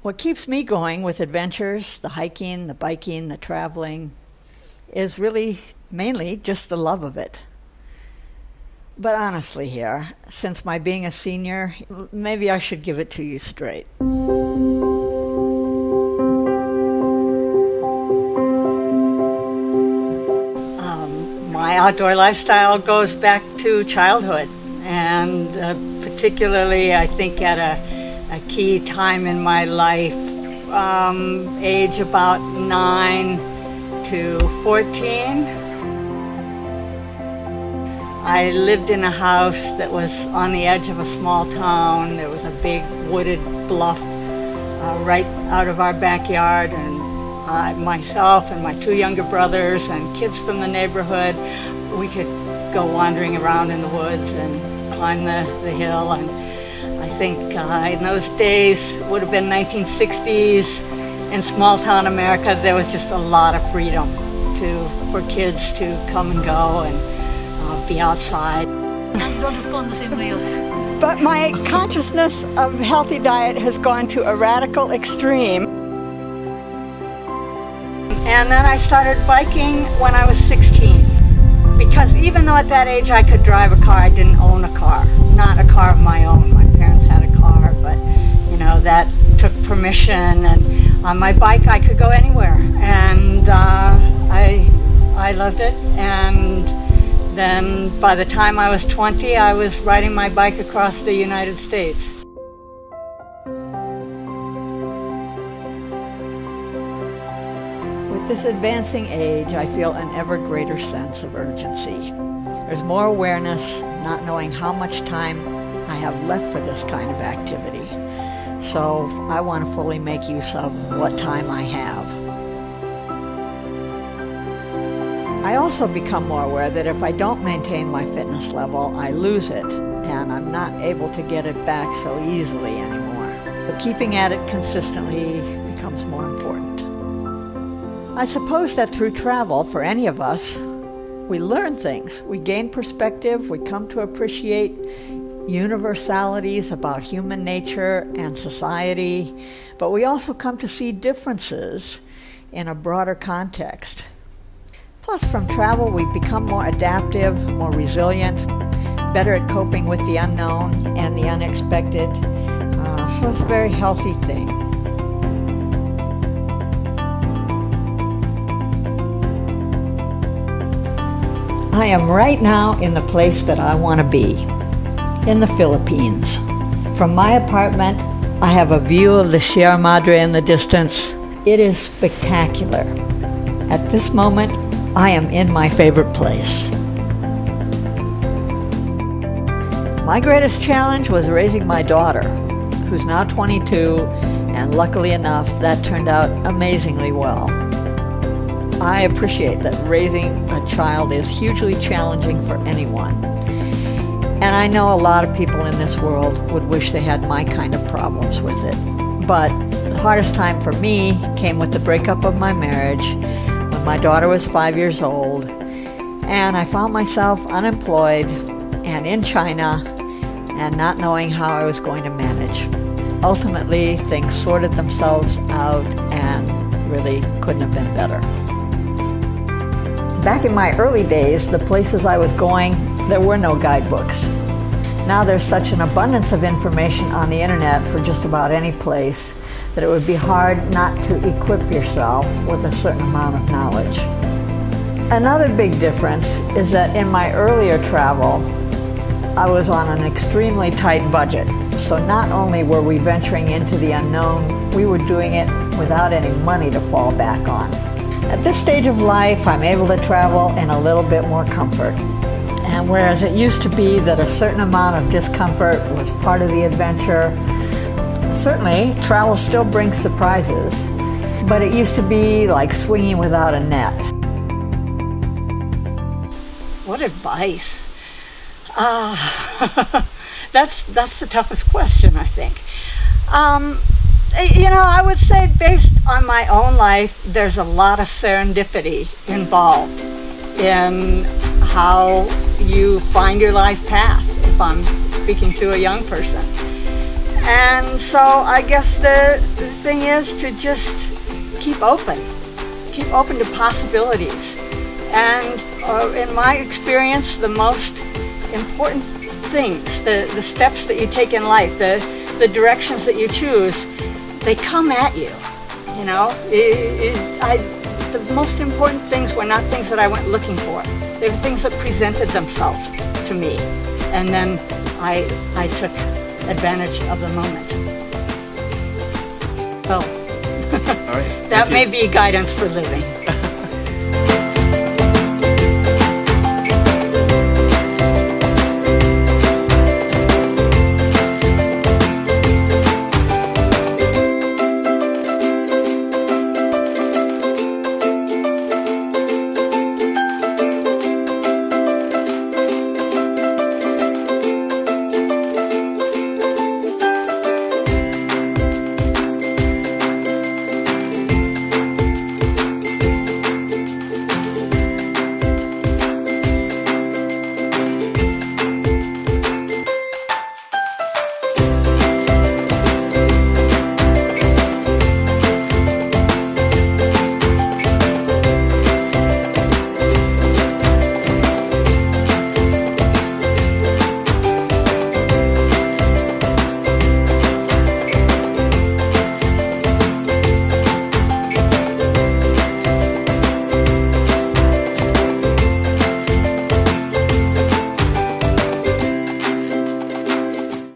What keeps me going with adventures, the hiking, the biking, the traveling, is really mainly just the love of it. But honestly here, since my being a senior, maybe I should give it to you straight. My outdoor lifestyle goes back to childhood, and particularly I think at a key time in my life, age about 9 to 14. I lived in a house that was on the edge of a small town. There was a big wooded bluff right out of our backyard, and myself and my 2 younger brothers and kids from the neighborhood, we could go wandering around in the woods and climb the hill. And I think in those days, would have been 1960s, in small town America, there was just a lot of freedom for kids to come and go and be outside. But my consciousness of healthy diet has gone to a radical extreme. And then I started biking when I was 16. Because even though at that age I could drive a car, I didn't own a car. Not a car of my own. My parents had a car, but that took permission. And on my bike I could go anywhere. And I loved it. And then by the time I was 20, I was riding my bike across the United States. With this advancing age, I feel an ever greater sense of urgency. There's more awareness, not knowing how much time I have left for this kind of activity. So I want to fully make use of what time I have. I also become more aware that if I don't maintain my fitness level, I lose it, and I'm not able to get it back so easily anymore. But keeping at it consistently becomes more important. I suppose that through travel, for any of us, we learn things. We gain perspective, we come to appreciate universalities about human nature and society, but we also come to see differences in a broader context. Plus, from travel, we become more adaptive, more resilient, better at coping with the unknown and the unexpected. So it's a very healthy thing. I am right now in the place that I want to be, in the Philippines. From my apartment, I have a view of the Sierra Madre in the distance. It is spectacular. At this moment, I am in my favorite place. My greatest challenge was raising my daughter, who's now 22, and luckily enough, that turned out amazingly well. I appreciate that raising a child is hugely challenging for anyone. And I know a lot of people in this world would wish they had my kind of problems with it. But the hardest time for me came with the breakup of my marriage, when my daughter was 5 years old, and I found myself unemployed and in China and not knowing how I was going to manage. Ultimately, things sorted themselves out and really couldn't have been better. Back in my early days, the places I was going, there were no guidebooks. Now there's such an abundance of information on the internet for just about any place that it would be hard not to equip yourself with a certain amount of knowledge. Another big difference is that in my earlier travel, I was on an extremely tight budget. So not only were we venturing into the unknown, we were doing it without any money to fall back on. At this stage of life, I'm able to travel in a little bit more comfort. And whereas it used to be that a certain amount of discomfort was part of the adventure, certainly travel still brings surprises, but it used to be like swinging without a net. What advice? That's the toughest question, I think. I would say based on my own life, there's a lot of serendipity involved in how you find your life path, if I'm speaking to a young person. And so I guess the thing is to just keep open to possibilities. And in my experience, the most important things, the steps that you take in life, the directions that you choose, they come at you. You know, the most important things were not things that I went looking for. They were things that presented themselves to me, and then I took advantage of the moment. So All right. that may be guidance for living.